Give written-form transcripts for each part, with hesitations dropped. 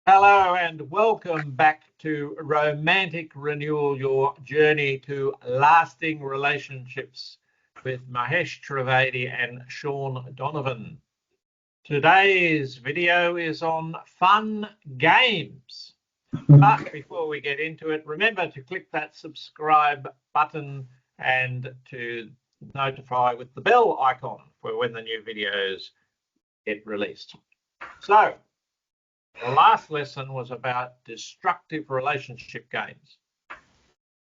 Hello and welcome back to Romantic Renewal, your journey to lasting relationships with Mahesh Trivedi and Sean Donovan. Today's video is on fun games. But before we get into it, remember to click that subscribe button and to notify with the bell icon for when the new videos get released. So, the last lesson was about destructive relationship games.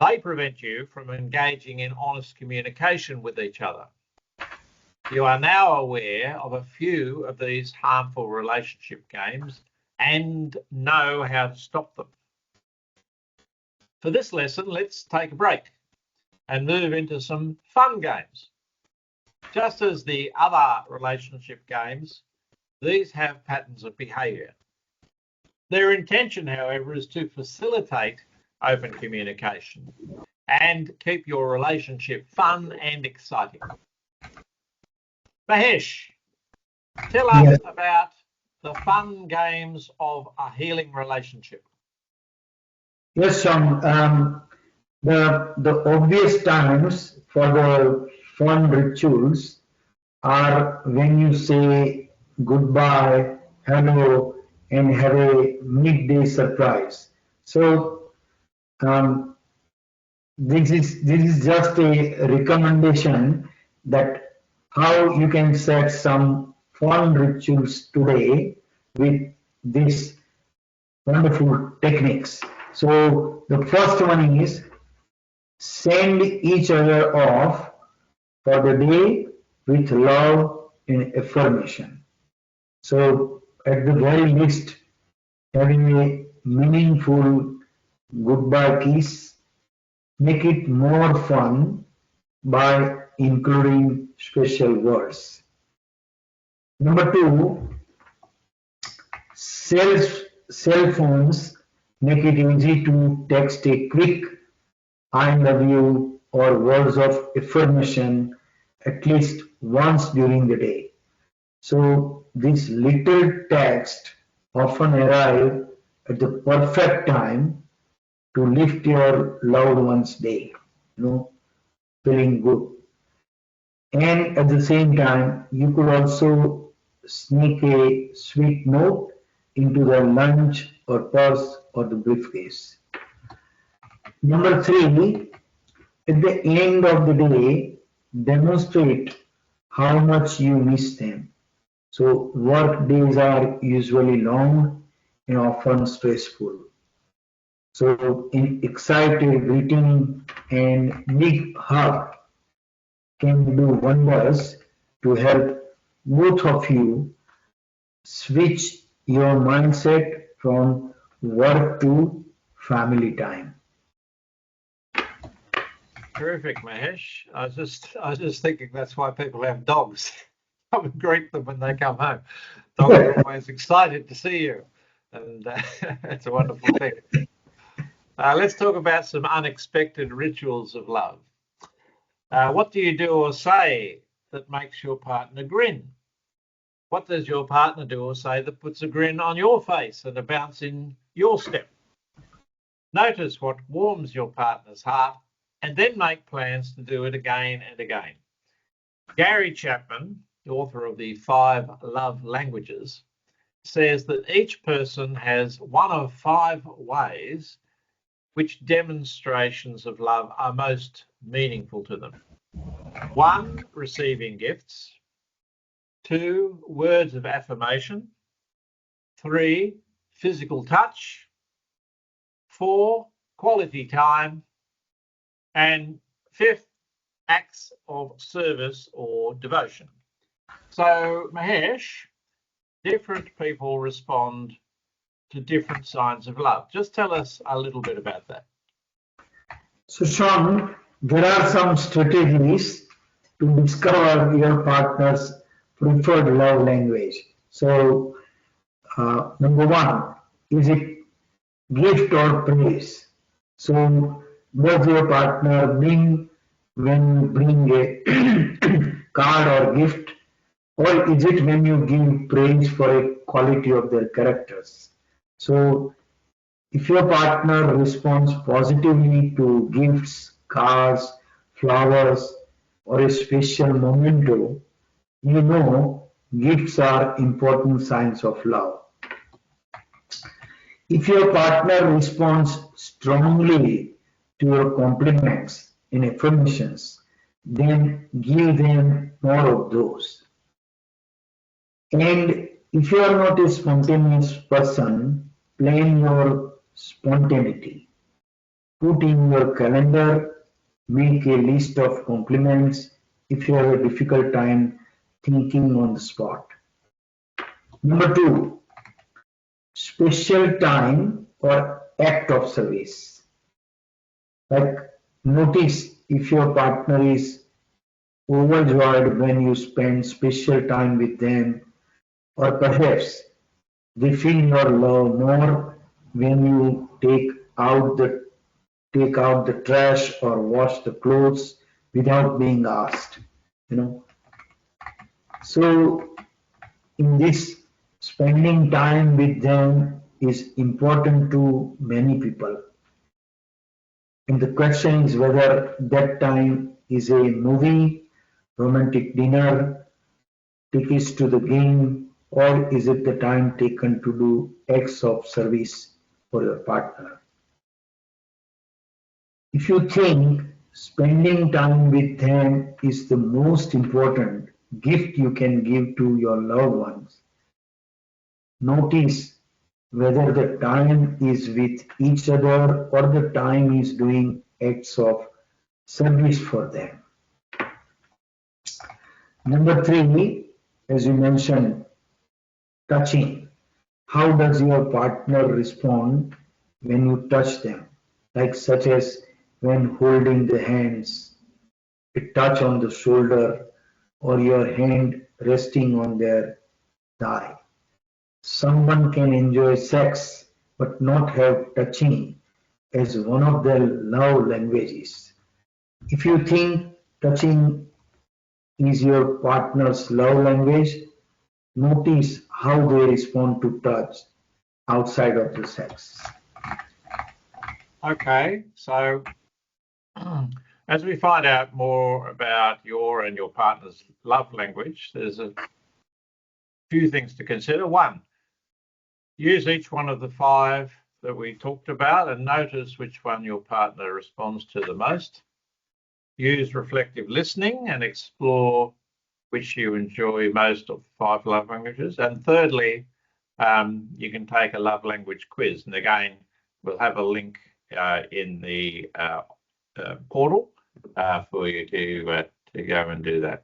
They prevent you from engaging in honest communication with each other. You are now aware of a few of these harmful relationship games and know how to stop them. For this lesson, let's take a break and move into some fun games. Just as the other relationship games, these have patterns of behaviour. Their intention, however, is to facilitate open communication and keep your relationship fun and exciting. Mahesh, tell us about the fun games of a healing relationship. Yes, Sean. The obvious times for the fun rituals are when you say goodbye, hello, and have a midday surprise. So this is just a recommendation that how you can set some fun rituals today with these wonderful techniques. So the first one is send each other off for the day with love and affirmation. So at the very least, having a meaningful goodbye kiss, make it more fun by including special words. Number two, cell phones make it easy to text a quick I love you or words of affirmation at least once during the day. So this little text often arrive at the perfect time to lift your loved one's day, feeling good. And at the same time, you could also sneak a sweet note into the lunch or purse or the briefcase. Number three, at the end of the day, demonstrate how much you miss them. So work days are usually long and often stressful. So an excited greeting and big hug can do wonders to help both of you switch your mindset from work to family time. Terrific, Mahesh. I was just thinking that's why people have dogs. Come and greet them when they come home. Dogs are always excited to see you, and it's a wonderful thing. Let's talk about some unexpected rituals of love. What do you do or say that makes your partner grin? What does your partner do or say that puts a grin on your face and a bounce in your step? Notice what warms your partner's heart and then make plans to do it again and again. Gary Chapman, the author of the 5 Love Languages, says that each person has one of 5 ways which demonstrations of love are most meaningful to them. 1, receiving gifts. 2, words of affirmation. 3, physical touch. 4, quality time. And 5th, acts of service or devotion. So, Mahesh, different people respond to different signs of love. Just tell us a little bit about that. So, Sean, there are some strategies to discover your partner's preferred love language. So, number one, is it gift or praise? So, does your partner bring when you bring a card or gift, or is it when you give praise for a quality of their characters? So if your partner responds positively to gifts, cards, flowers, or a special memento, you know gifts are important signs of love. If your partner responds strongly to your compliments and affirmations, then give them more of those. And if you are not a spontaneous person, plan your spontaneity. Put in your calendar, make a list of compliments if you have a difficult time thinking on the spot. Number two, special time or act of service. Like notice if your partner is overjoyed when you spend special time with them, or perhaps they feel your love more when you take out the trash or wash the clothes without being asked. You know. So in this, spending time with them is important to many people. And the question is whether that time is a movie, romantic dinner, tickets to the game, or is it the time taken to do acts of service for your partner? If you think spending time with them is the most important gift you can give to your loved ones, notice whether the time is with each other or the time is doing acts of service for them. Number three, as you mentioned, touching. How does your partner respond when you touch them? Like such as when holding the hands, a touch on the shoulder, or your hand resting on their thigh. Someone can enjoy sex but not have touching as one of their love languages. If you think touching is your partner's love language, notice how they respond to touch outside of the sex. Okay, so as we find out more about your and your partner's love language, there's a few things to consider. One, use each one of the five that we talked about and notice which one your partner responds to the most. Use reflective listening and explore which you enjoy most of the five love languages. And thirdly, you can take a love language quiz. And again, we'll have a link in the portal for you to go and do that.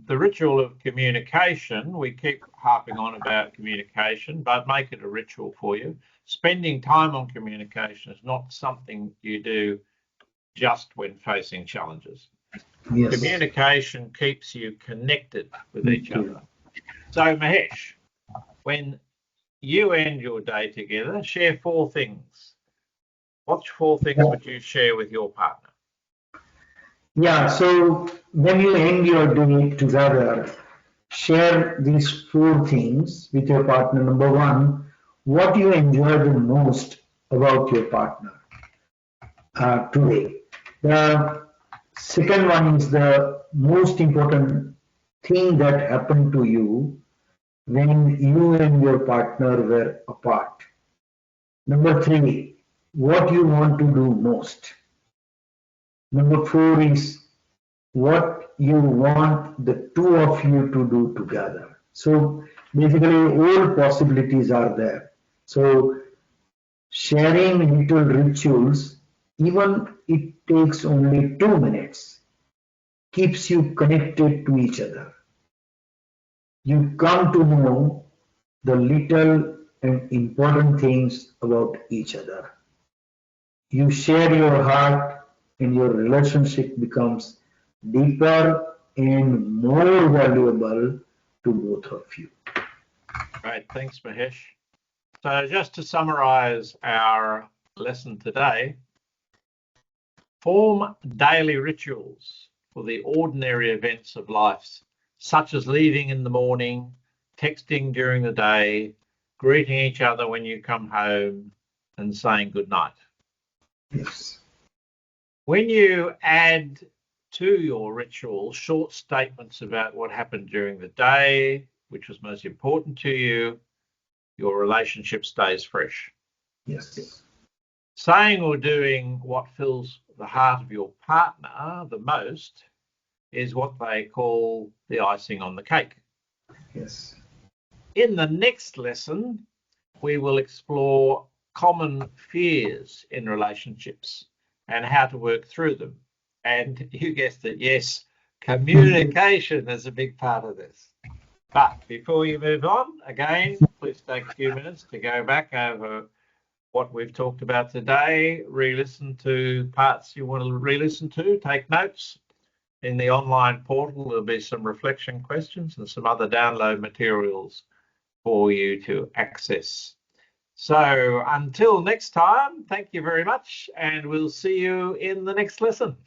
The ritual of communication, we keep harping on about communication, but make it a ritual for you. Spending time on communication is not something you do just when facing challenges. Yes. Communication keeps you connected with each other. So Mahesh, when you end your day together, share four things. What four things would you share with your partner? Yeah, so when you end your day together, share these four things with your partner. Number one, what you enjoy the most about your partner today. The second one is the most important thing that happened to you when you and your partner were apart. Number three, what you want to do most. Number four is what you want the two of you to do together. So basically all possibilities are there. So sharing little rituals, even it takes only 2 minutes, keeps you connected to each other. You come to know the little and important things about each other. You share your heart and your relationship becomes deeper and more valuable to both of you. Great, thanks Mahesh. So just to summarize our lesson today, form daily rituals for the ordinary events of life, such as leaving in the morning, texting during the day, greeting each other when you come home, and saying good night. Yes. When you add to your ritual short statements about what happened during the day, which was most important to you, your relationship stays fresh. Yes. Saying or doing what fills the heart of your partner the most is what they call the icing on the cake. Yes. In the next lesson, we will explore common fears in relationships and how to work through them. And you guessed it, yes, communication is a big part of this. But before you move on, again, please take a few minutes to go back over what we've talked about today, re-listen to parts you want to re-listen to, take notes. In the online portal, there'll be some reflection questions and some other download materials for you to access. So until next time, thank you very much, and we'll see you in the next lesson.